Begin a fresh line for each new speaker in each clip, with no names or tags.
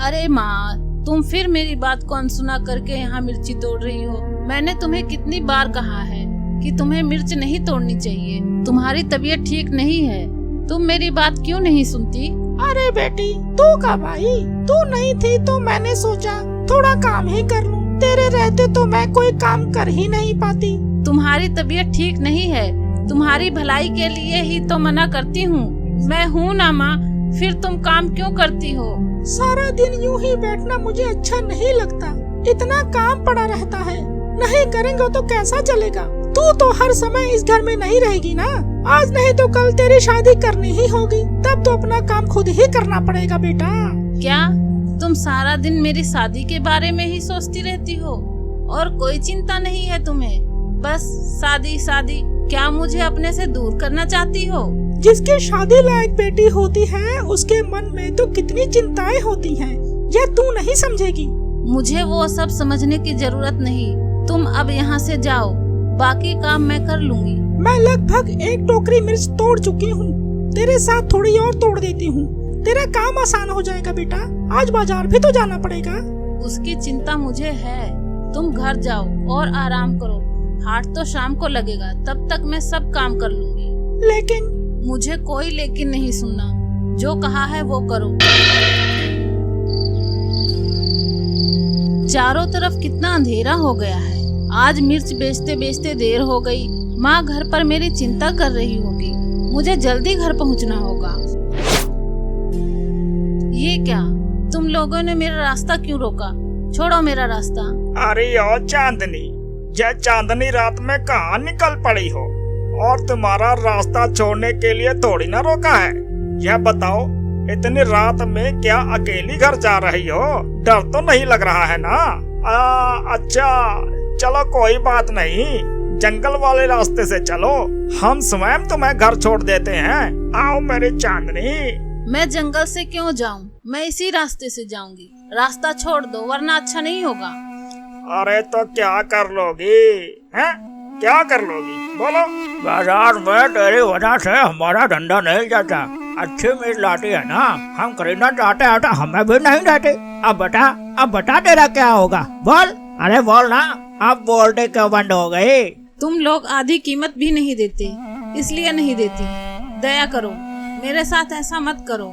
अरे माँ, तुम फिर मेरी बात को अनसुना करके यहाँ मिर्ची तोड़ रही हो। मैंने तुम्हें कितनी बार कहा है कि तुम्हें मिर्च नहीं तोड़नी चाहिए। तुम्हारी तबीयत ठीक नहीं है, तुम मेरी बात क्यों नहीं सुनती?
अरे बेटी, तू कब आई? तू नहीं थी तो मैंने सोचा थोड़ा काम ही कर लूं। तेरे रहते तो मैं कोई काम कर ही नहीं पाती।
तुम्हारी तबीयत ठीक नहीं है, तुम्हारी भलाई के लिए ही तो मना करती हूँ। मैं हूँ ना माँ, फिर तुम काम क्यों करती हो?
सारा दिन यूं ही बैठना मुझे अच्छा नहीं लगता। इतना काम पड़ा रहता है, नहीं करेंगे तो कैसा चलेगा? तू तो हर समय इस घर में नहीं रहेगी ना। आज नहीं तो कल तेरी शादी करनी ही होगी, तब तो अपना काम खुद ही करना पड़ेगा बेटा।
क्या तुम सारा दिन मेरी शादी के बारे में ही सोचती रहती हो और कोई चिंता नहीं है तुम्हें? बस शादी शादी। क्या मुझे अपने से दूर करना चाहती हो?
जिसकी शादी लायक बेटी होती है उसके मन में तो कितनी चिंताएं होती हैं, यह तू नहीं समझेगी।
मुझे वो सब समझने की जरूरत नहीं। तुम अब यहाँ से जाओ, बाकी काम मैं कर लूंगी।
मैं लगभग 1 टोकरी मिर्च तोड़ चुकी हूँ, तेरे साथ थोड़ी और तोड़ देती हूँ। तेरा काम आसान हो जाएगा बेटा। आज बाजार भी तो जाना पड़ेगा।
उसकी चिंता मुझे है। तुम घर जाओ और आराम करो। हाट तो शाम को लगेगा, तब तक मैं सब काम कर लूंगी।
लेकिन
मुझे कोई लेकिन नहीं सुनना, जो कहा है वो करो। चारों तरफ कितना अंधेरा हो गया है। आज मिर्च बेचते बेचते देर हो गई। माँ घर पर मेरी चिंता कर रही होगी। मुझे जल्दी घर पहुँचना होगा। ये क्या, तुम लोगों ने मेरा रास्ता क्यों रोका? छोड़ो मेरा रास्ता।
अरे ओ चांदनी, यह चांदनी रात में कहाँ निकल पड़ी हो और तुम्हारा रास्ता छोड़ने के लिए थोड़ी ना रोका है। यह बताओ, इतनी रात में क्या अकेली घर जा रही हो? डर तो नहीं लग रहा है ना? अच्छा, चलो कोई बात नहीं, जंगल वाले रास्ते से चलो, हम स्वयं तुम्हें घर छोड़ देते हैं। आओ मेरी चांदनी।
मैं जंगल से क्यों जाऊं? मैं इसी रास्ते से जाऊंगी। रास्ता छोड़ दो वरना अच्छा नहीं होगा।
अरे तो क्या कर लोगी? हैं? क्या कर लोगी? बोलो। बाजार में तेरी वजह से हमारा धंधा नहीं जाता। अच्छी मिर्च लाती है ना, हम खरीदना चाहते हैं तो हमें भी नहीं देती। अब बता तेरा क्या होगा? बोल। अरे बोल ना। अब बोलते क्यों बंद हो गई?
तुम लोग आधी कीमत भी नहीं देते, इसलिए नहीं देती। दया करो, मेरे साथ ऐसा मत करो,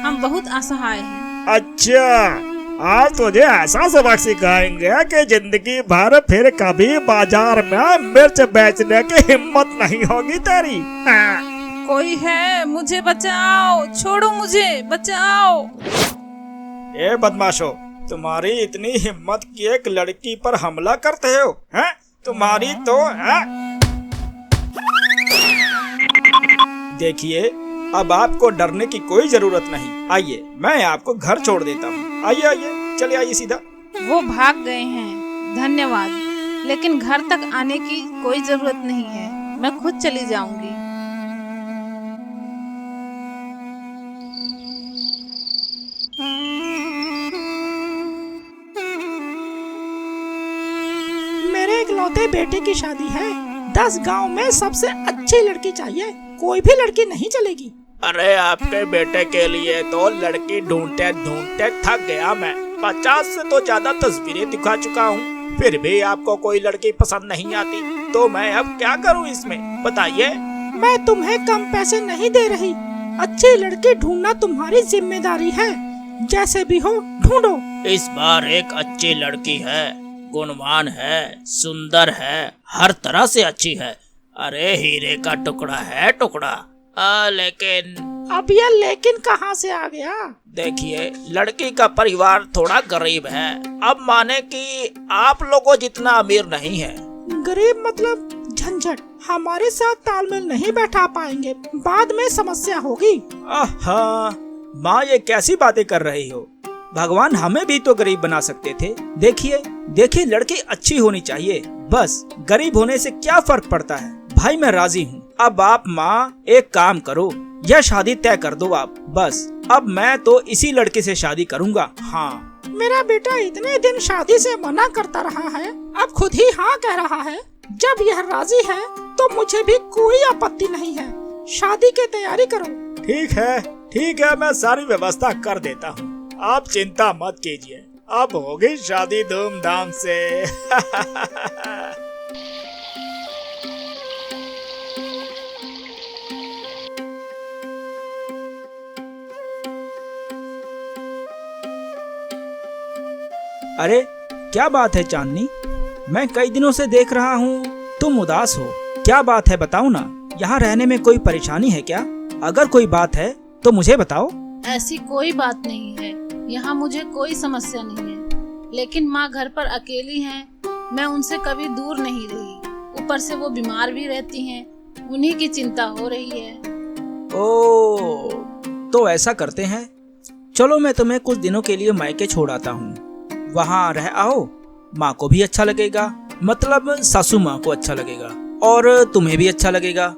हम बहुत असहाय हैं।
अच्छा, आज तुझे ऐसा सबक सिखाएंगे कि जिंदगी भर फिर कभी बाजार में मिर्च बेचने की हिम्मत नहीं होगी तेरी।
कोई है? मुझे बचाओ, छोड़ो मुझे, बचाओ।
ए बदमाशो, तुम्हारी इतनी हिम्मत कि एक लड़की पर हमला करते हो? हैं? तुम्हारी तो है। देखिए, अब आपको डरने की कोई जरूरत नहीं। आइए, मैं आपको घर छोड़ देता हूँ। आइए, चले आइए सीधा।
वो भाग गए हैं, धन्यवाद, लेकिन घर तक आने की कोई जरूरत नहीं है, मैं खुद चली जाऊंगी।
मेरे इकलौते बेटे की शादी है। 10 गांव में सबसे अच्छी लड़की चाहिए, कोई भी लड़की नहीं चलेगी।
अरे आपके बेटे के लिए तो लड़की ढूंढते ढूंढते थक गया मैं। 50 से तो ज्यादा तस्वीरें दिखा चुका हूँ, फिर भी आपको कोई लड़की पसंद नहीं आती, तो मैं अब क्या करूँ इसमें बताइए।
मैं तुम्हें कम पैसे नहीं दे रही। अच्छी लड़की ढूंढना तुम्हारी जिम्मेदारी है। जैसे भी हो ढूंढो।
इस बार एक अच्छी लड़की है, गुणवान है, सुंदर है, हर तरह से अच्छी है। अरे हीरे का टुकड़ा है, टुकड़ा। लेकिन
अब यह लेकिन कहाँ से आ गया?
देखिए, लड़की का परिवार थोड़ा गरीब है। अब माने कि आप लोगों जितना अमीर नहीं है।
गरीब मतलब झंझट, हमारे साथ तालमेल नहीं बैठा पाएंगे, बाद में समस्या होगी।
माँ, ये कैसी बातें कर रही हो? भगवान हमें भी तो गरीब बना सकते थे। देखिए, लड़की अच्छी होनी चाहिए, बस गरीब होने से क्या फर्क पड़ता है। भाई मैं राजी हूँ। अब आप माँ एक काम करो, यह शादी तय कर दो आप, बस। अब मैं तो इसी लड़के से शादी करूँगा। हाँ,
मेरा बेटा इतने दिन शादी से मना करता रहा है, अब खुद ही हाँ कह रहा है। जब यह राजी है तो मुझे भी कोई आपत्ति नहीं है। शादी की तैयारी करो।
ठीक है, मैं सारी व्यवस्था कर देता हूँ। आप चिंता मत कीजिए, अब होगी शादी धूमधाम से।
अरे क्या बात है चांदनी, मैं कई दिनों से देख रहा हूँ तुम उदास हो। क्या बात है बताओ ना, यहाँ रहने में कोई परेशानी है क्या? अगर कोई बात है तो मुझे बताओ।
ऐसी कोई बात नहीं है, यहाँ मुझे कोई समस्या नहीं है, लेकिन माँ घर पर अकेली हैं, मैं उनसे कभी दूर नहीं रही। ऊपर से वो बीमार भी रहती हैं, उन्हीं की चिंता हो रही है।
ओ, तो ऐसा करते हैं, चलो मैं तुम्हें कुछ दिनों के लिए मायके छोड़ आता हूँ, वहाँ रह आओ, माँ को भी अच्छा लगेगा, मतलब सासू माँ को अच्छा लगेगा और तुम्हें भी अच्छा लगेगा,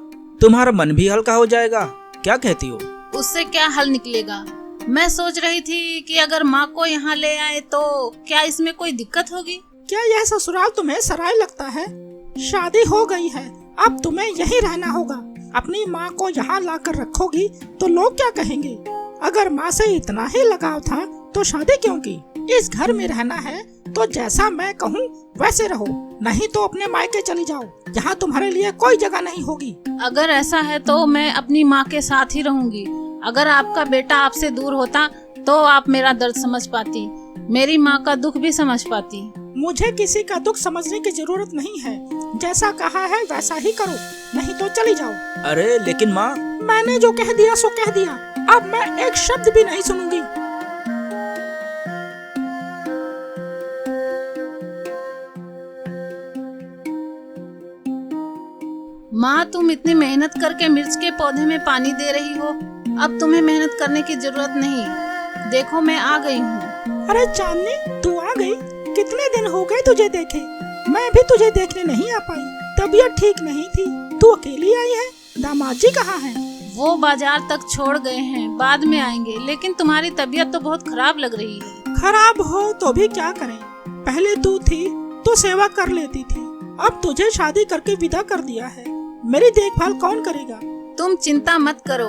तुम्हारा मन भी हल्का हो जाएगा। क्या कहती हो?
उससे क्या हल निकलेगा? मैं सोच रही थी कि अगर माँ को यहाँ ले आए तो क्या इसमें कोई दिक्कत होगी?
क्या यह ससुराल तुम्हें सराय लगता है? शादी हो गई है, अब तुम्हें यहीं रहना होगा। अपनी माँ को यहाँ लाकर रखोगी तो लोग क्या कहेंगे? अगर माँ से इतना ही लगाव था तो शादी क्यों की? इस घर में रहना है तो जैसा मैं कहूँ वैसे रहो, नहीं तो अपने मायके चली जाओ, जहाँ तुम्हारे लिए कोई जगह नहीं होगी।
अगर ऐसा है तो मैं अपनी माँ के साथ ही रहूंगी। अगर आपका बेटा आपसे दूर होता तो आप मेरा दर्द समझ पाती, मेरी माँ का दुख भी समझ पाती।
मुझे किसी का दुख समझने की जरूरत नहीं है, जैसा कहा है वैसा ही करो, नहीं तो चली जाओ।
अरे लेकिन माँ,
मैंने जो कह दिया सो कह दिया, अब मैं एक शब्द भी नहीं सुनूंगी।
माँ, तुम इतनी मेहनत करके मिर्च के पौधे में पानी दे रही हो, अब तुम्हें मेहनत करने की जरूरत नहीं। देखो मैं आ गई हूँ।
अरे चांदनी, तू आ गई? कितने दिन हो गए तुझे देखे, मैं भी तुझे देखने नहीं आ पाई, तबीयत ठीक नहीं थी, तू अकेली आई है? दामाद जी कहाँ हैं?
वो बाजार तक छोड़ गए हैं, बाद में आएंगे, लेकिन तुम्हारी तबीयत तो बहुत खराब लग रही है।
खराब हो तो भी क्या करें, पहले तू थी तो सेवा कर लेती थी, अब तुझे शादी करके विदा कर दिया है, मेरी देखभाल कौन करेगा?
तुम चिंता मत करो,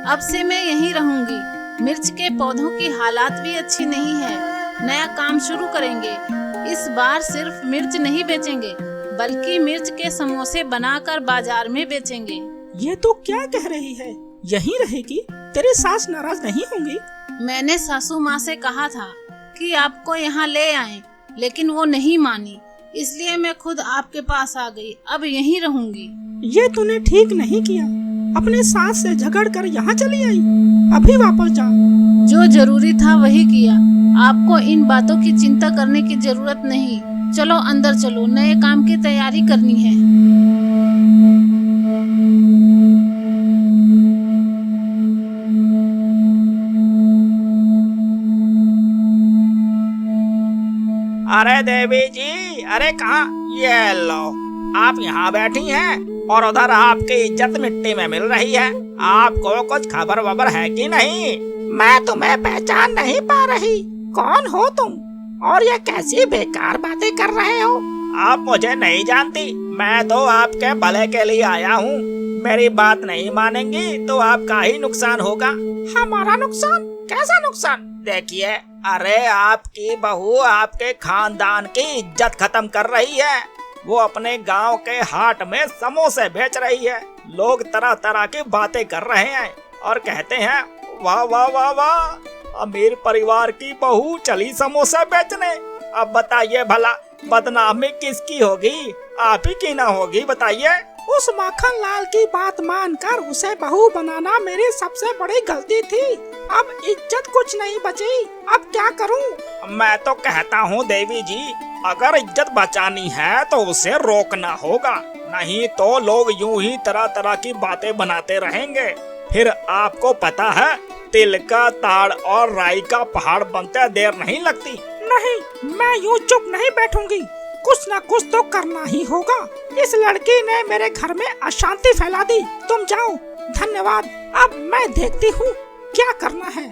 अब से मैं यहीं रहूंगी। मिर्च के पौधों की हालात भी अच्छी नहीं है, नया काम शुरू करेंगे। इस बार सिर्फ मिर्च नहीं बेचेंगे, बल्कि मिर्च के समोसे बनाकर बाजार में बेचेंगे।
ये तो क्या कह रही है, यहीं रहेगी? तेरी सास नाराज नहीं होंगी?
मैंने सासू माँ से कहा था कि आपको यहाँ ले आएं, लेकिन वो नहीं मानी, इसलिए मैं खुद आपके पास आ गई। अब यहीं रहूंगी।
ये तूने ठीक नहीं किया, अपने सास से झगड़ कर यहाँ चली आई, अभी वापस जा।
जो जरूरी था वही किया, आपको इन बातों की चिंता करने की जरूरत नहीं। चलो अंदर चलो, नए काम की तैयारी करनी है।
अरे देवी जी, अरे कहाँ? ये लो, आप यहाँ बैठी हैं और उधर आपकी इज्जत मिट्टी में मिल रही है। आपको कुछ खबर वबर है कि नहीं?
मैं तुम्हें पहचान नहीं पा रही, कौन हो तुम और ये कैसी बेकार बातें कर रहे हो?
आप मुझे नहीं जानती, मैं तो आपके भले के लिए आया हूँ। मेरी बात नहीं मानेंगी तो आपका ही नुकसान होगा।
हमारा नुकसान? कैसा नुकसान?
देखिए, अरे आपकी बहू आपके खानदान की इज्जत खत्म कर रही है। वो अपने गांव के हाट में समोसे बेच रही है। लोग तरह तरह की बातें कर रहे हैं और कहते हैं वाह वाह वाह वाह, अमीर परिवार की बहू चली समोसा बेचने। अब बताइए भला बदनामी किसकी होगी? आप ही की ना होगी, बताइए।
उस माखन लाल की बात मानकर उसे बहू बनाना मेरी सबसे बड़ी गलती थी। अब इज्जत कुछ नहीं बची, अब क्या करूं?
मैं तो कहता हूँ देवी जी, अगर इज्जत बचानी है तो उसे रोकना होगा, नहीं तो लोग यूं ही तरह तरह की बातें बनाते रहेंगे। फिर आपको पता है, तिल का ताड़ और राई का पहाड़ बनते देर नहीं लगती।
नहीं, मैं यूं चुप नहीं बैठूंगी, कुछ न कुछ तो करना ही होगा। इस लड़की ने मेरे घर में अशांति फैला दी। तुम जाओ, धन्यवाद। अब मैं देखती हूँ क्या करना है।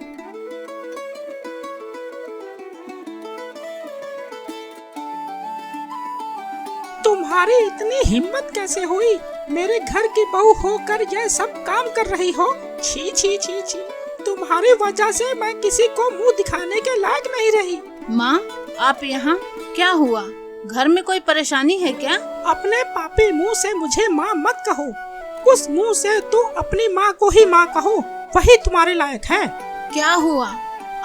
तुम्हारी इतनी हिम्मत कैसे हुई? मेरे घर की बहू होकर यह सब काम कर रही हो? छी छी छी छी, तुम्हारी वजह से मैं किसी को मुंह दिखाने के लायक नहीं रही।
माँ, आप यहाँ? क्या हुआ? घर में कोई परेशानी है क्या?
अपने पापी मुंह से मुझे माँ मत कहो। उस मुंह से तू अपनी माँ को ही माँ कहो, वही तुम्हारे लायक है।
क्या हुआ?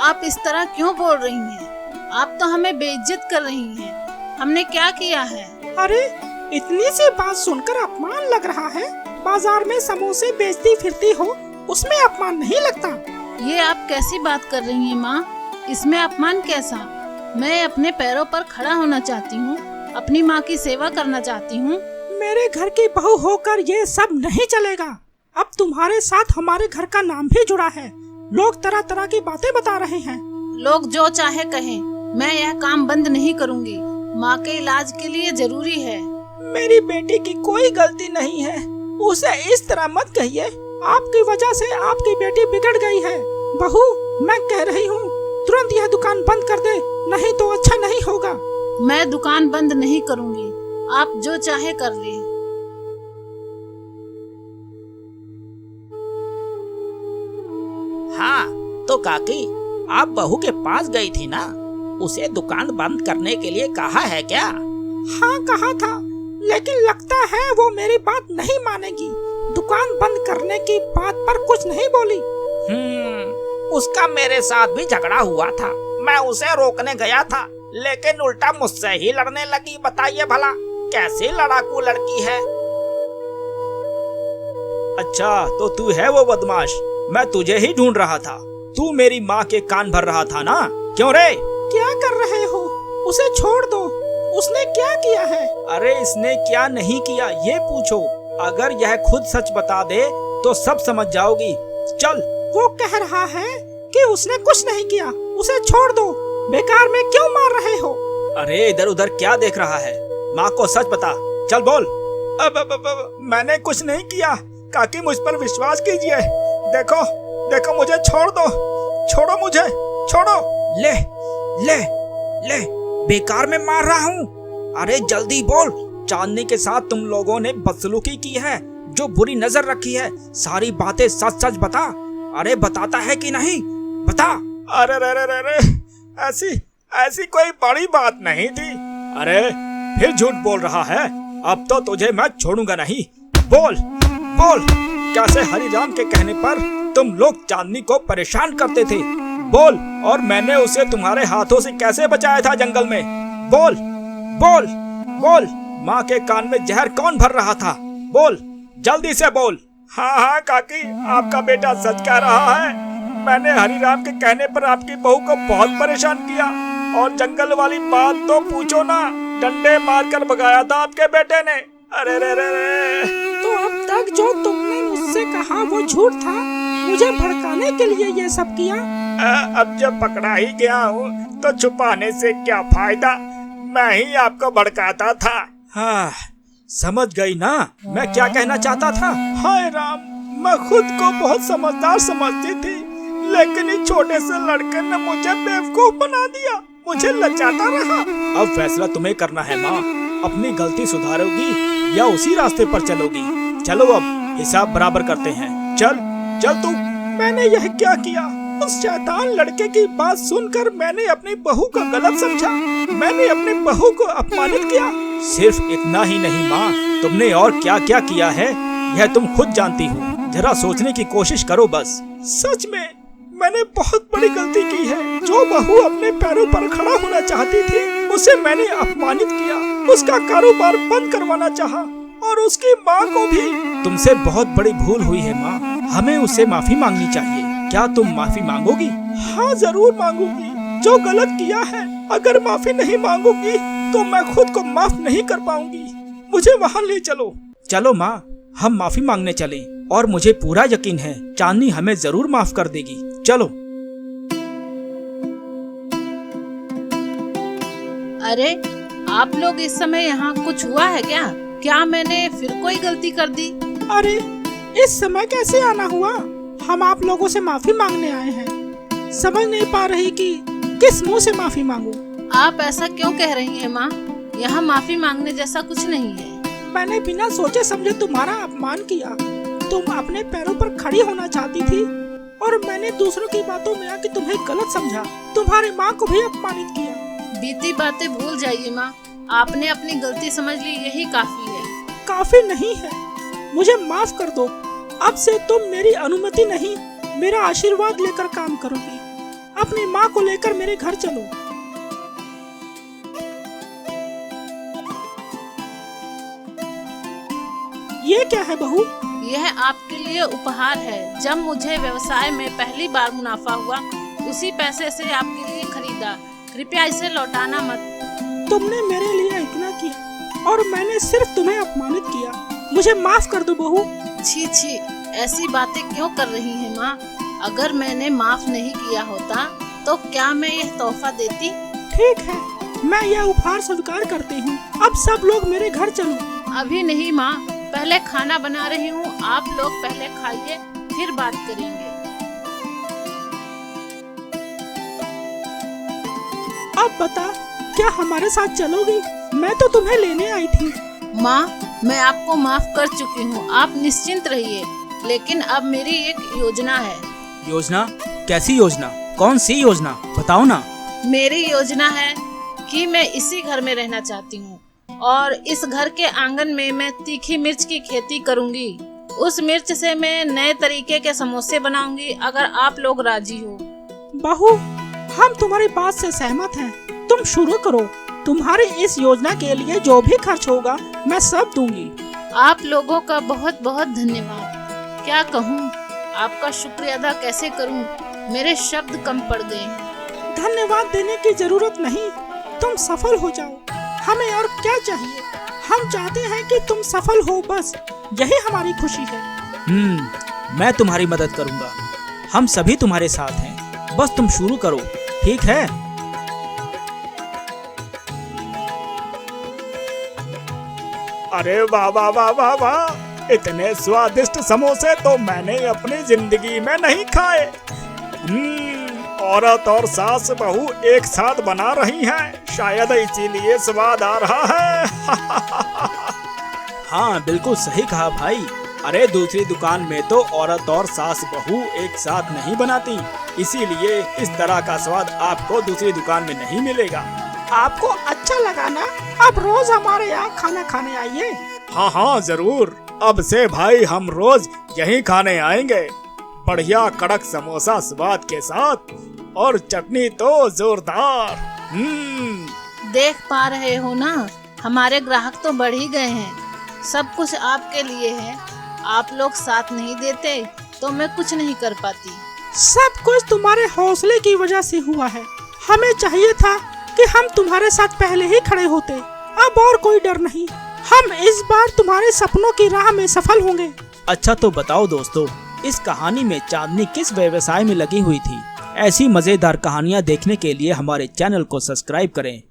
आप इस तरह क्यों बोल रही हैं? आप तो हमें बेइज्जत कर रही हैं। हमने क्या किया है?
अरे इतनी सी बात सुनकर अपमान लग रहा है? बाजार में समोसे बेचती फिरती हो, उसमें अपमान नहीं लगता?
ये आप कैसी बात कर रही हैं माँ? इसमें अपमान कैसा? मैं अपने पैरों पर खड़ा होना चाहती हूँ, अपनी माँ की सेवा करना चाहती हूँ।
मेरे घर की बहू होकर ये सब नहीं चलेगा। अब तुम्हारे साथ हमारे घर का नाम भी जुड़ा है। लोग तरह तरह की बातें बता रहे हैं।
लोग जो चाहे कहें, मैं यह काम बंद नहीं करूँगी। माँ के इलाज के लिए जरूरी है।
मेरी बेटी की कोई गलती नहीं है, उसे इस तरह मत कहिए। आपकी वजह से आपकी बेटी बिगड़ गई है। बहू, मैं कह रही हूँ तुरंत यह दुकान बंद कर दे, नहीं तो अच्छा नहीं होगा।
मैं दुकान बंद नहीं करूँगी, आप जो चाहे कर ले।
हाँ तो काकी, आप बहू के पास गई थी ना, उसे दुकान बंद करने के लिए कहा है क्या?
हाँ कहा था, लेकिन लगता है वो मेरी बात नहीं मानेगी। दुकान बंद करने की बात पर कुछ नहीं बोली।
उसका मेरे साथ भी झगड़ा हुआ था। मैं उसे रोकने गया था, लेकिन उल्टा मुझसे ही लड़ने लगी। बताइए भला कैसी लड़ाकू लड़की है। अच्छा तो तू है वो बदमाश, मैं तुझे ही ढूंढ रहा था। तू मेरी माँ के कान भर रहा था ना, क्यों रे?
क्या कर रहे हो? उसे छोड़ दो, उसने क्या किया है?
अरे इसने क्या नहीं किया ये पूछो। अगर यह खुद सच बता दे तो सब समझ जाओगी। चल।
वो कह रहा है कि उसने कुछ नहीं किया, उसे छोड़ दो। बेकार में क्यों मार रहे हो?
अरे इधर उधर क्या देख रहा है? माँ को सच बता, चल बोल।
अब मैंने कुछ नहीं किया। काकी मुझ पर विश्वास कीजिए। देखो देखो, मुझे छोड़ दो, छोड़ो मुझे, छोड़ो।
ले ले ले, बेकार में मार रहा हूँ। अरे जल्दी बोल, चांदनी के साथ तुम लोगों ने बदसलूकी की है, जो बुरी नजर रखी है, सारी बातें सच सच बता। अरे बताता है कि नहीं, बता।
अरे रे रे रे रे, ऐसी कोई बड़ी बात नहीं थी। अरे फिर झूठ बोल रहा है। अब तो तुझे मैं छोड़ूंगा नहीं। बोल बोल, कैसे हरिराम के कहने पर तुम लोग चांदनी को परेशान करते थे? बोल, और मैंने उसे तुम्हारे हाथों से कैसे बचाया था जंगल में? बोल बोल बोल, माँ के कान में जहर कौन भर रहा था? बोल, जल्दी से बोल। हाँ काकी, आपका बेटा सच कह रहा है। मैंने हरिराम के कहने पर आपकी बहू को बहुत परेशान किया, और जंगल वाली बात तो पूछो ना, डंडे मारकर भगाया था आपके बेटे ने। अरे रे रे रे।
तो अब तक जो तुमने मुझसे कहा वो झूठ था? मुझे भड़काने के लिए ये सब किया?
अब जब पकड़ा ही गया हूँ तो छुपाने से क्या फायदा? मैं ही आपको भड़काता था।
हाँ समझ गई ना मैं क्या कहना चाहता था?
हाय राम, मैं खुद को बहुत समझदार समझती थी, लेकिन इस छोटे से लड़के ने मुझे बेवकूफ बना दिया। मुझे लचाता रहा।
अब फैसला तुम्हें करना है माँ। अपनी गलती सुधारोगी या उसी रास्ते पर चलोगी? चलो अब हिसाब बराबर करते हैं। चल चल तू।
मैंने यह क्या किया? उस शैतान लड़के की बात सुनकर मैंने अपनी बहू को गलत समझा। मैंने अपनी बहू को अपमानित किया।
सिर्फ इतना ही नहीं माँ, तुमने और क्या क्या किया है यह तुम खुद जानती हो। जरा सोचने की कोशिश करो बस।
सच में मैंने बहुत बड़ी गलती की है। जो बहू अपने पैरों पर खड़ा होना चाहती थी, उसे मैंने अपमानित किया, उसका कारोबार बंद करवाना चाहा, और उसकी माँ को भी।
तुमसे बहुत बड़ी भूल हुई है माँ, हमें उससे माफी मांगनी चाहिए। क्या तुम माफी मांगोगी?
हाँ जरूर मांगूंगी। जो गलत किया है, अगर माफी नहीं मांगूंगी तो मैं खुद को माफ नहीं कर पाऊंगी। मुझे वहाँ ले चलो।
चलो माँ, हम माफी मांगने चलें, और मुझे पूरा यकीन है चांदनी हमें जरूर माफ कर देगी। चलो।
अरे आप लोग इस समय यहाँ, कुछ हुआ है क्या? क्या मैंने फिर कोई गलती कर दी?
अरे इस समय कैसे आना हुआ? हम आप लोगों से माफी मांगने आए हैं। समझ नहीं पा रही कि किस मुंह से माफी मांगूं।
आप ऐसा क्यों कह रही हैं माँ? यहाँ माफी मांगने जैसा कुछ नहीं है।
मैंने बिना सोचे समझे तुम्हारा अपमान किया। तुम अपने पैरों पर खड़ी होना चाहती थी, और मैंने मैंने दूसरों की बातों में आके तुम्हें गलत समझा, तुम्हारी माँ को भी अपमानित किया।
बीती बातें भूल जाइए माँ, आपने अपनी गलती समझ ली, यही काफी है।
काफी नहीं है, मुझे माफ कर दो। अब से तुम मेरी अनुमति नहीं, मेरा आशीर्वाद लेकर काम करोगी। अपनी माँ को लेकर मेरे घर चलो। ये क्या है बहू?
यह आपके लिए उपहार है। जब मुझे व्यवसाय में पहली बार मुनाफा हुआ, उसी पैसे से आपके लिए खरीदा। कृपया इसे लौटाना मत।
तुमने मेरे लिए इतना किया और मैंने सिर्फ तुम्हें अपमानित किया। मुझे माफ कर दो बहू।
छी छी, ऐसी बातें क्यों कर रही हैं माँ? अगर मैंने माफ नहीं किया होता तो क्या मैं यह तोहफा देती?
ठीक है, मैं यह उपहार स्वीकार करती हूँ। अब सब लोग मेरे घर चलो।
अभी नहीं माँ, पहले खाना बना रही हूँ। आप लोग पहले खाइए, फिर बात करेंगे।
अब बता, क्या हमारे साथ चलोगी? मैं तो तुम्हें लेने आई थी।
माँ, मैं आपको माफ कर चुकी हूँ, आप निश्चिंत रहिए। लेकिन अब मेरी एक योजना है।
योजना? कैसी योजना? कौन सी योजना? बताओ ना।
मेरी योजना है कि मैं इसी घर में रहना चाहती हूँ और इस घर के आंगन में मैं तीखी मिर्च की खेती करूँगी। उस मिर्च से मैं नए तरीके के समोसे बनाऊंगी, अगर आप लोग राजी हो।
बहू, हम तुम्हारी बात से सहमत हैं। तुम शुरू करो। तुम्हारी इस योजना के लिए जो भी खर्च होगा मैं सब दूंगी।
आप लोगों का बहुत बहुत धन्यवाद। क्या कहूँ, आपका शुक्रिया अदा कैसे करूँ? मेरे शब्द कम पड़ गए हैं।
धन्यवाद देने की जरूरत नहीं, तुम सफल हो जाओ। हमें और क्या चाहिए? हम चाहते हैं कि तुम सफल हो, बस यही हमारी खुशी है।
मैं तुम्हारी मदद करूंगा। हम सभी तुम्हारे साथ हैं। बस तुम शुरू करो, ठीक है?
अरे वाह वाह वाह वाह वाह, इतने स्वादिष्ट समोसे तो मैंने अपनी जिंदगी में नहीं खाए। औरत और सास बहू एक साथ बना रही हैं, शायद इसीलिए स्वाद आ रहा है।
हाँ, बिल्कुल सही कहा भाई। अरे दूसरी दुकान में तो औरत और सास बहू एक साथ नहीं बनाती, इसीलिए इस तरह का स्वाद आपको दूसरी दुकान में नहीं मिलेगा।
आपको अच्छा लगा ना? अब रोज हमारे यहाँ खाना खाने आइए।
हाँ हाँ जरूर, अब से भाई हम रोज यहीं खाने आएंगे। बढ़िया कड़क समोसा स्वाद के साथ और चटनी तो जोरदार।
देख पा रहे हो ना, हमारे ग्राहक तो बढ़ ही गए हैं। सब कुछ आपके लिए है। आप लोग साथ नहीं देते तो मैं कुछ नहीं कर पाती।
सब कुछ तुम्हारे हौसले की वजह से हुआ है। हमें चाहिए था कि हम तुम्हारे साथ पहले ही खड़े होते। अब और कोई डर नहीं, हम इस बार तुम्हारे सपनों की राह में सफल होंगे।
अच्छा तो बताओ दोस्तों, इस कहानी में चांदनी किस व्यवसाय में लगी हुई थी? ऐसी मजेदार कहानियाँ देखने के लिए हमारे चैनल को सब्सक्राइब करें